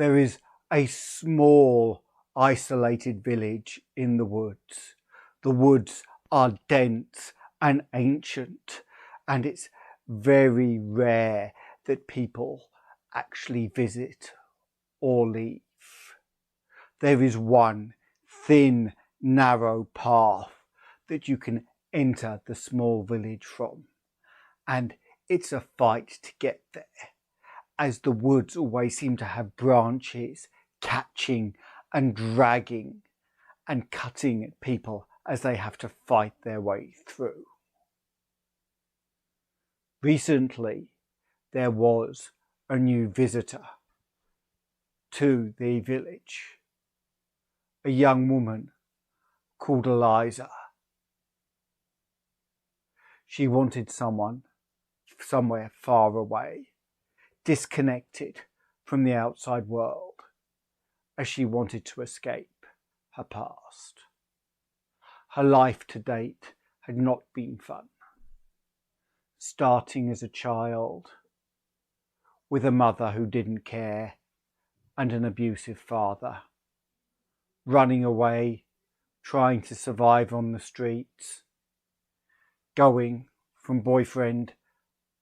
There is a small, isolated village in the woods. The woods are dense and ancient, and it's very rare that people actually visit or leave. There is one thin, narrow path that you can enter the small village from, and it's a fight to get there, as the woods always seem to have branches catching and dragging and cutting at people as they have to fight their way through. Recently, there was a new visitor to the village, a young woman called Eliza. She wanted someone somewhere far away, disconnected from the outside world, as she wanted to escape her past. Her life to date had not been fun. Starting as a child, with a mother who didn't care and an abusive father, running away, trying to survive on the streets, going from boyfriend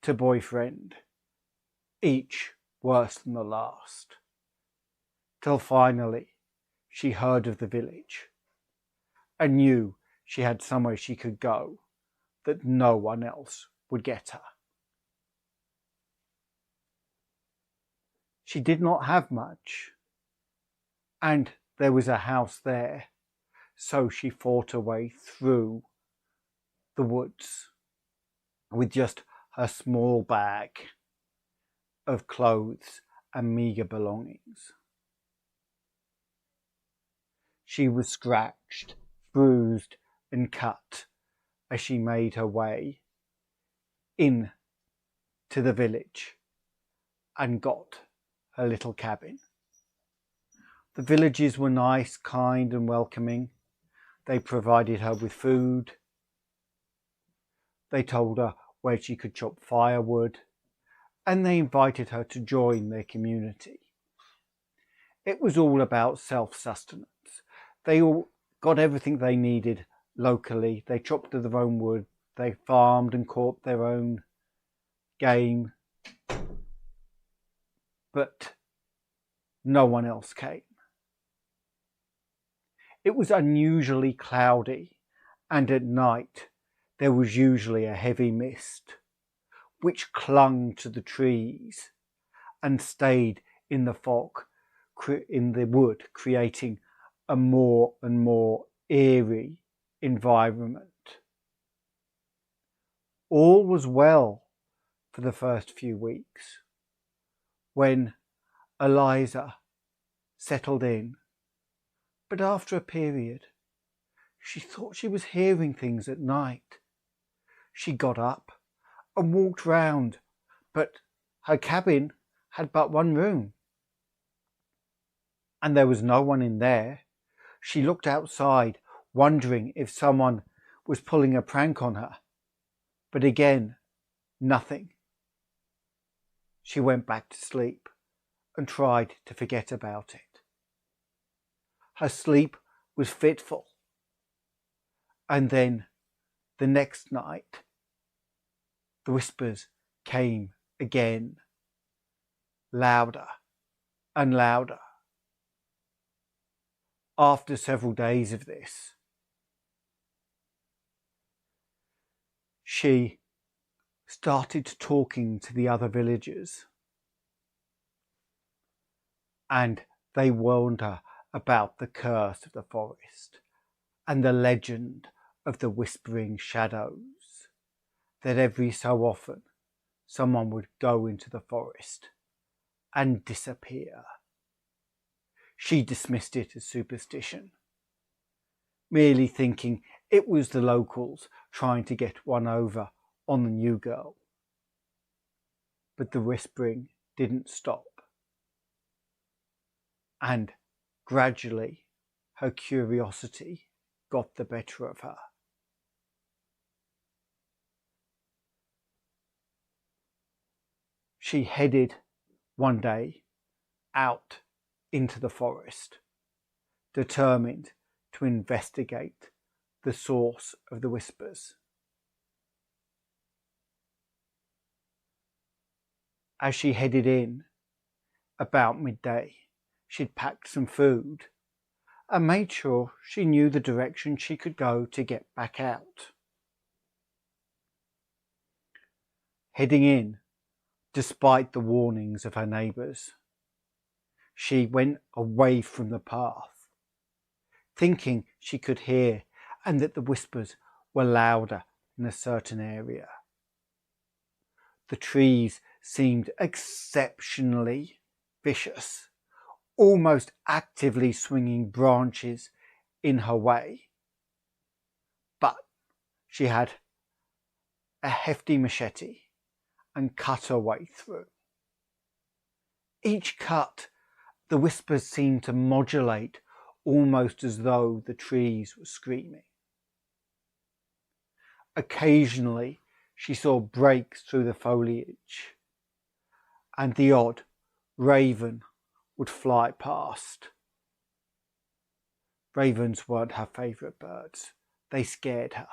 to boyfriend, each worse than the last, till finally she heard of the village and knew she had somewhere she could go that no one else would get her. She did not have much, and there was a house there, so she fought her way through the woods with just her small bag of clothes and meagre belongings. She was scratched, bruised and cut as she made her way in to the village and got her little cabin. The villagers were nice, kind and welcoming. They provided her with food. They told her where she could chop firewood, and they invited her to join their community. It was all about self-sustenance. They all got everything they needed locally. They chopped their own wood. They farmed and caught their own game. But no one else came. It was unusually cloudy, and at night there was usually a heavy mist, which clung to the trees and stayed in the fog, in the wood, creating a more and more eerie environment. All was well for the first few weeks, when Eliza settled in, but after a period, she thought she was hearing things at night. She got up and walked round, but her cabin had but one room, and there was no one in there. She looked outside, wondering if someone was pulling a prank on her, but again, nothing. She went back to sleep and tried to forget about it. Her sleep was fitful, and then the next night, the whispers came again, louder and louder. After several days of this, she started talking to the other villagers, and they warned her about the curse of the forest and the legend of the whispering shadows, that every so often someone would go into the forest and disappear. She dismissed it as superstition, merely thinking it was the locals trying to get one over on the new girl. But the whispering didn't stop, and gradually her curiosity got the better of her. She headed one day out into the forest, determined to investigate the source of the whispers. As she headed in, about midday, she'd packed some food and made sure she knew the direction she could go to get back out. Heading in, despite the warnings of her neighbours, she went away from the path, thinking she could hear and that the whispers were louder in a certain area. The trees seemed exceptionally vicious, almost actively swinging branches in her way. But she had a hefty machete and cut her way through. Each cut, the whispers seemed to modulate, almost as though the trees were screaming. Occasionally, she saw breaks through the foliage, and the odd raven would fly past. Ravens weren't her favourite birds. They scared her.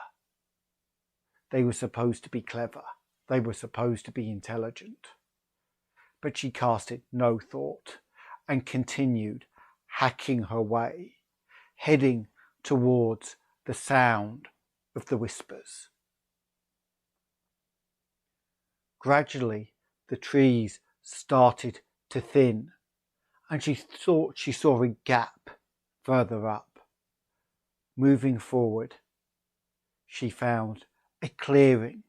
They were supposed to be clever. They were supposed to be intelligent. But she casted no thought and continued hacking her way, heading towards the sound of the whispers. Gradually, the trees started to thin, and she thought she saw a gap further up. Moving forward, she found a clearing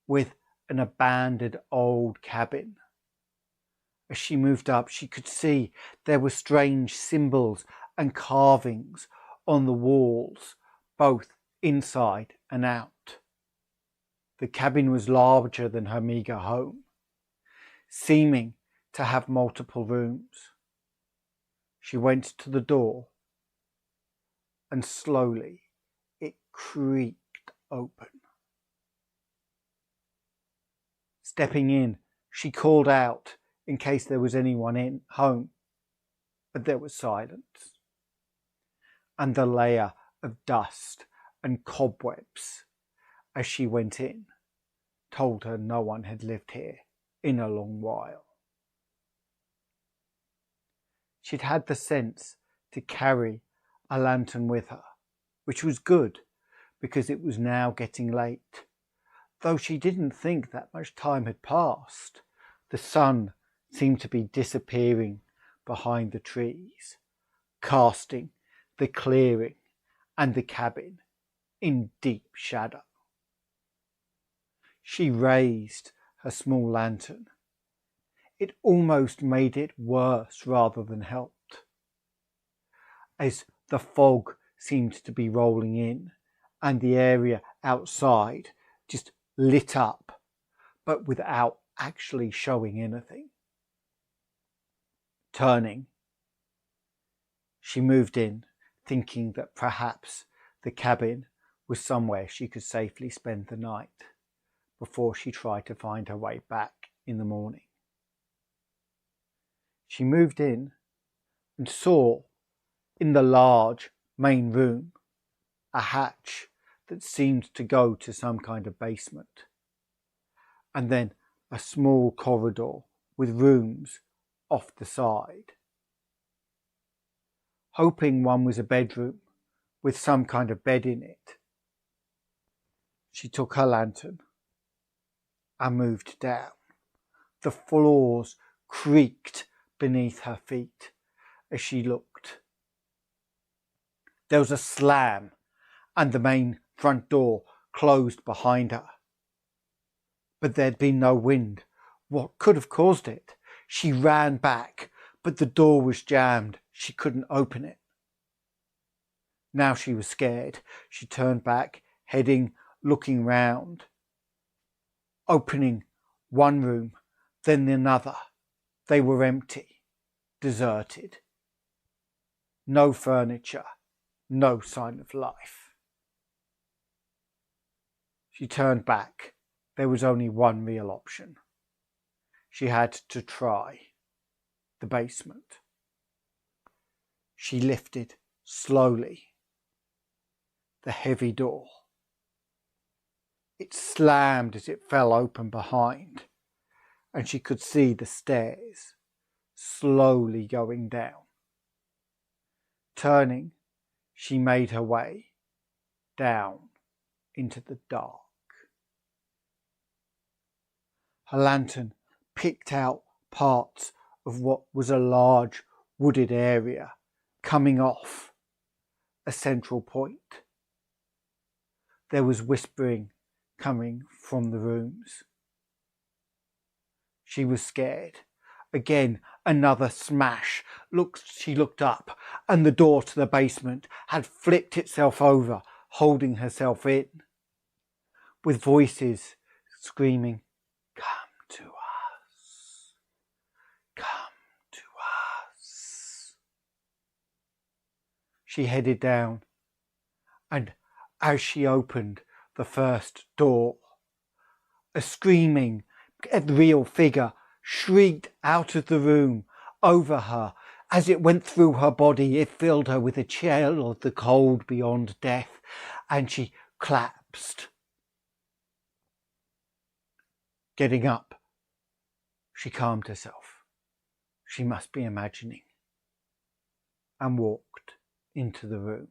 with an abandoned old cabin. As she moved up, she could see there were strange symbols and carvings on the walls, both inside and out. The cabin was larger than her meagre home, seeming to have multiple rooms. She went to the door, and slowly it creaked open. Stepping in, she called out in case there was anyone in home, but there was silence, and the layer of dust and cobwebs as she went in told her no one had lived here in a long while. She'd had the sense to carry a lantern with her, which was good because it was now getting late. Though she didn't think that much time had passed, the sun seemed to be disappearing behind the trees, casting the clearing and the cabin in deep shadow. She raised her small lantern. It almost made it worse rather than helped, as the fog seemed to be rolling in and the area outside just lit up, but without actually showing anything. Turning, she moved in, thinking that perhaps the cabin was somewhere she could safely spend the night before she tried to find her way back in the morning. She moved in and saw in the large main room a hatch that seemed to go to some kind of basement, and then a small corridor with rooms off the side. Hoping one was a bedroom with some kind of bed in it, she took her lantern and moved down. The floors creaked beneath her feet as she looked. There was a slam and the main front door closed behind her. But there'd been no wind. What could have caused it? She ran back, but the door was jammed. She couldn't open it. Now she was scared. She turned back, looking round, opening one room, then another. They were empty, deserted. No furniture, no sign of life. She turned back. There was only one real option. She had to try the basement. she lifted slowly the heavy door. It slammed as it fell open behind, and she could see the stairs slowly going down. Turning, she made her way down into the dark. Her lantern picked out parts of what was a large wooded area coming off a central point. There was whispering coming from the rooms. She was scared. Again, another smash. She looked up, and the door to the basement had flipped itself over, holding herself in, with voices screaming, "Come to us! Come to us!" She headed down, and as she opened the first door, a screaming, real figure shrieked out of the room over her. As it went through her body, it filled her with a chill of the cold beyond death, and she collapsed. Getting up, she calmed herself. She must be imagining, and walked into the room.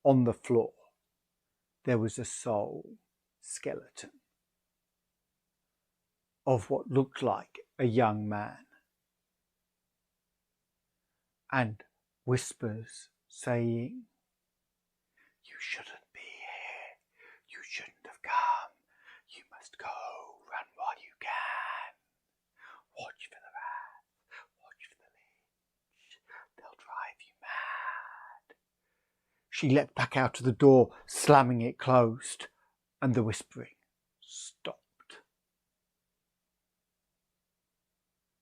On the floor, there was a soul skeleton of what looked like a young man, and whispers saying, "You shouldn't be here. You shouldn't have come. You must go. Run while you can. Watch for the rat. Watch for the lich. They'll drive you mad." She leapt back out of the door, slamming it closed, and the whispering stopped.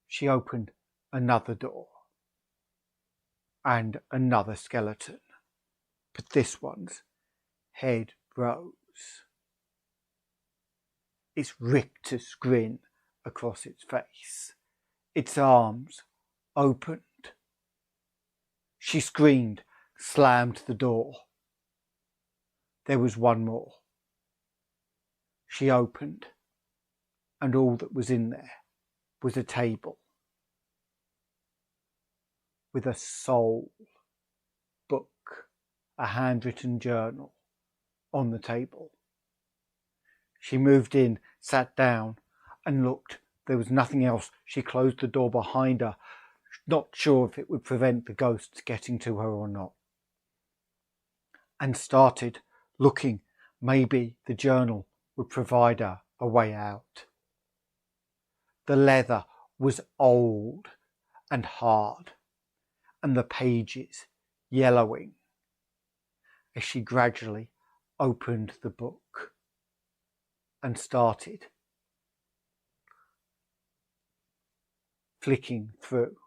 She opened another door, and another skeleton, but this one's head rose. Its rictus grin across its face. Its arms opened. She screamed, slammed the door. There was one more. She opened, and all that was in there was a table with a soul book, a handwritten journal on the table. She moved in, sat down, and looked. There was nothing else. She closed the door behind her, not sure if it would prevent the ghosts getting to her or not, and started looking. Maybe the journal would provide her a way out. The leather was old and hard, and the pages yellowing. As she gradually opened the book and started flicking through,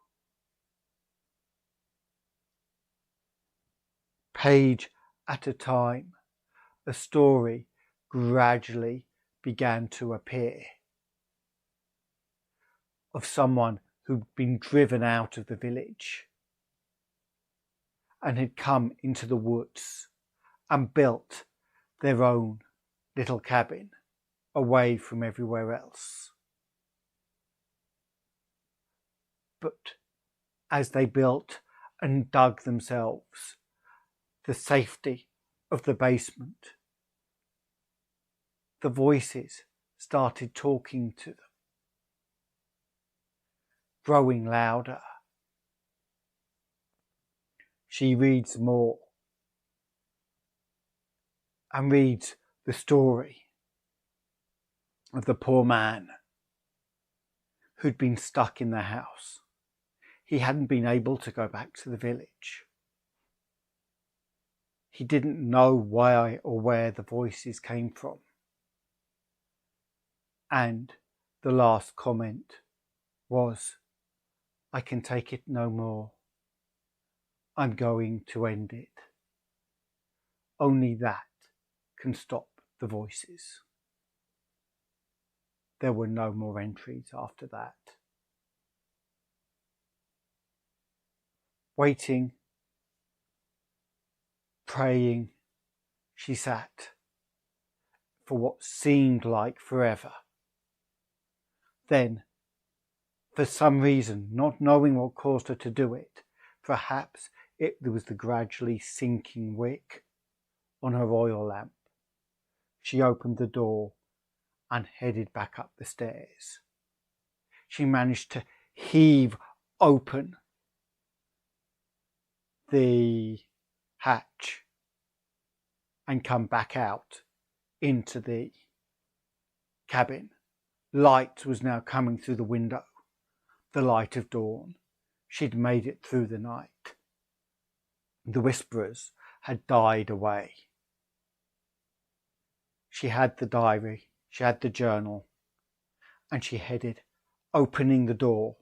page at a time, a story gradually began to appear of someone who'd been driven out of the village and had come into the woods and built their own little cabin away from everywhere else. But as they built and dug themselves the safety of the basement, the voices started talking to them, growing louder. She reads more and reads the story of the poor man who'd been stuck in the house. He hadn't been able to go back to the village. He didn't know why or where the voices came from. And the last comment was, "I can take it no more. I'm going to end it. Only that can stop the voices." There were no more entries after that. Waiting, praying, she sat for what seemed like forever. Then, for some reason, not knowing what caused her to do it, perhaps it was the gradually sinking wick on her oil lamp, she opened the door and headed back up the stairs. She managed to heave open the hatch and come back out into the cabin. Light was now coming through the window, the light of dawn. She'd made it through the night. The whisperers had died away. She had the diary, she had the journal, and she headed, opening the door,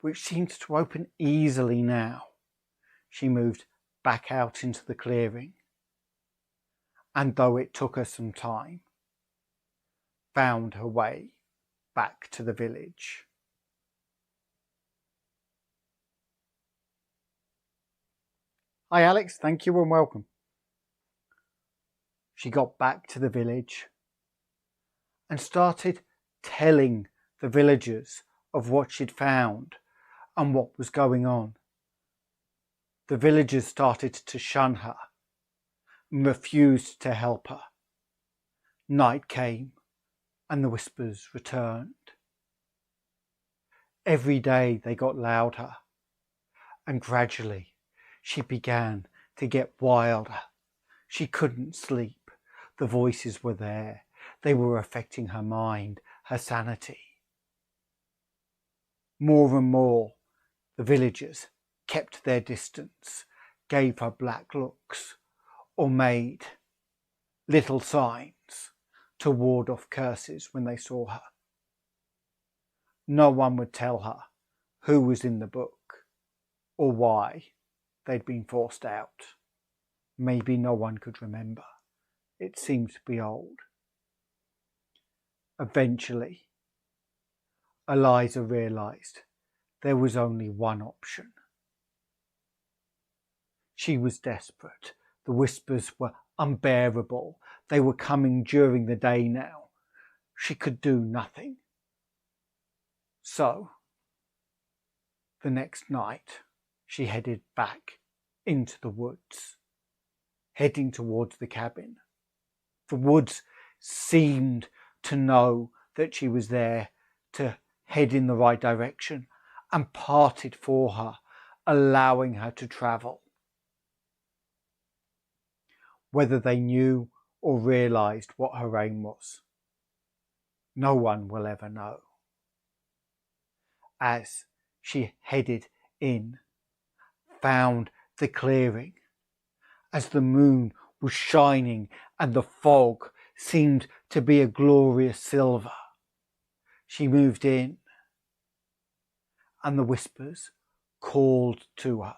which seemed to open easily now. She moved back out into the clearing, and though it took her some time, found her way back to the village. Hi Alex, thank you and welcome. She got back to the village and started telling the villagers of what she'd found and what was going on. The villagers started to shun her and refused to help her. Night came and the whispers returned. Every day they got louder, and gradually she began to get wilder. She couldn't sleep. The voices were there. They were affecting her mind, her sanity. More and more, the villagers kept their distance, gave her black looks, or made little signs to ward off curses when they saw her. No one would tell her who was in the book or why they'd been forced out. Maybe no one could remember. It seemed to be old. Eventually, Eliza realised there was only one option. She was desperate. The whispers were unbearable. They were coming during the day now. She could do nothing. So, the next night, she headed back into the woods, heading towards the cabin. The woods seemed to know that she was there, to head in the right direction, and parted for her, allowing her to travel. Whether they knew or realised what her aim was, no one will ever know. As she headed in, found the clearing, as the moon was shining and the fog seemed to be a glorious silver. She moved in, and the whispers called to her.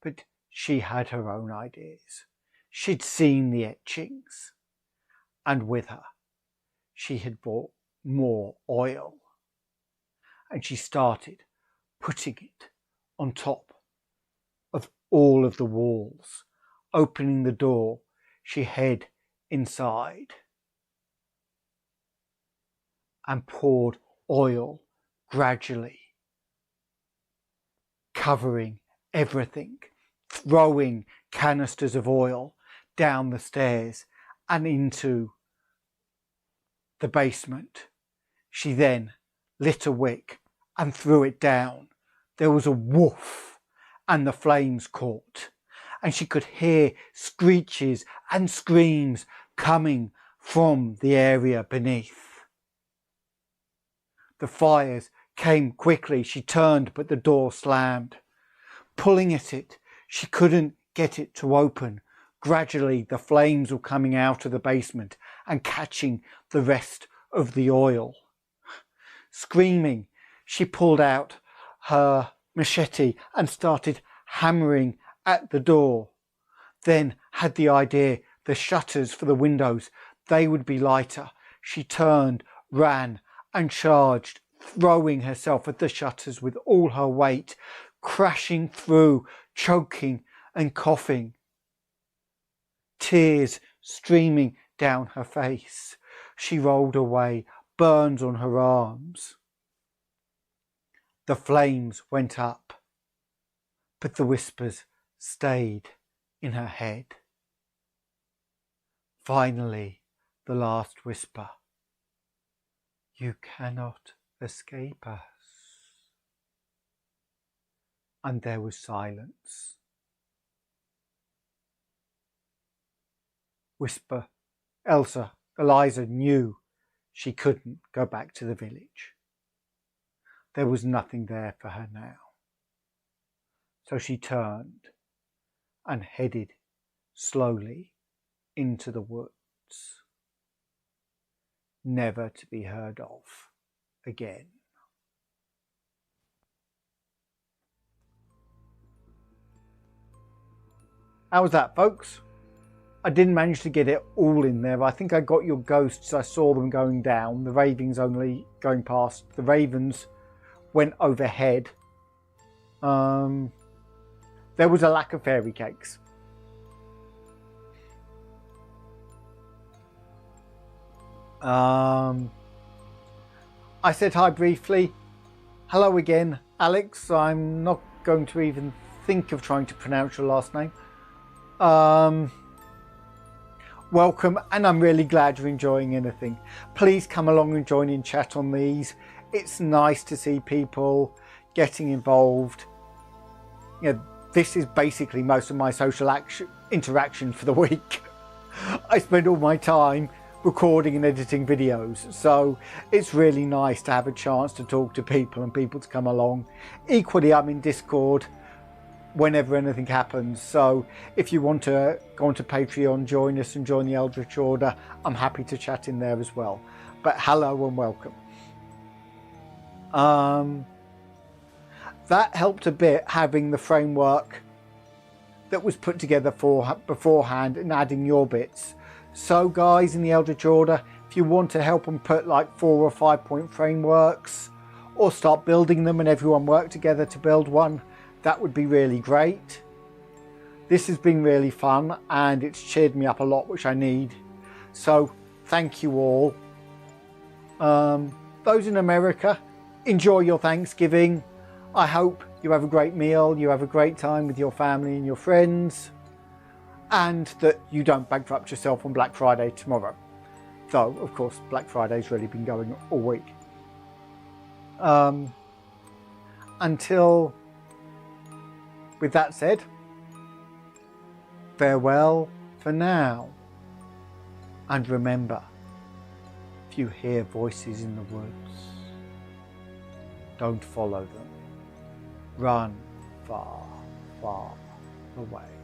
But she had her own ideas. She'd seen the etchings, and with her she had brought more oil, and she started putting it on top of all of the walls. Opening the door, she hid inside and poured oil gradually, covering everything, throwing canisters of oil down the stairs and into the basement. She then lit a wick and threw it down. There was a woof and the flames caught, and she could hear screeches and screams coming from the area beneath. The fires came quickly. She turned, but the door slammed. Pulling at it, she couldn't get it to open. Gradually, the flames were coming out of the basement and catching the rest of the oil. Screaming, she pulled out her machete and started hammering at the door. Then had the idea, the shutters for the windows, they would be lighter. She turned, ran and charged throwing herself at the shutters with all her weight, crashing through, choking and coughing. Tears streaming down her face. She rolled away, burns on her arms. The flames went up, but the whispers stayed in her head. Finally, the last whisper. You cannot escape us. And there was silence. Whisper. Elsa, Eliza knew she couldn't go back to the village. There was nothing there for her now. So she turned and headed slowly into the woods, never to be heard of again. How was that, folks? I didn't manage to get it all in there. I think I got your ghosts. I saw them going down. The ravens only going past. The ravens went overhead. There was a lack of fairy cakes. I said hi briefly. Hello again, Alex. I'm not going to even think of trying to pronounce your last name. Welcome, and I'm really glad you're enjoying anything. Please come along and join in chat on these. It's nice to see people getting involved. You know, this is basically most of my social interaction for the week. I spend all my time recording and editing videos, so it's really nice to have a chance to talk to people and people to come along. Equally, I'm in Discord whenever anything happens, so if you want to go onto Patreon, join us and join the Eldritch Order, I'm happy to chat in there as well. But hello and welcome. That helped a bit, having the framework that was put together beforehand and adding your bits. So guys in the Eldritch Order, if you want to help them put like 4 or 5 point frameworks or start building them and everyone work together to build one, that would be really great. This has been really fun and it's cheered me up a lot, which I need. So thank you all. Those in America, enjoy your Thanksgiving. I hope you have a great meal, you have a great time with your family and your friends, and that you don't bankrupt yourself on Black Friday tomorrow. Though, of course, Black Friday's really been going all week. Until, with that said, farewell for now. And remember, if you hear voices in the woods, don't follow them. Run far, far away.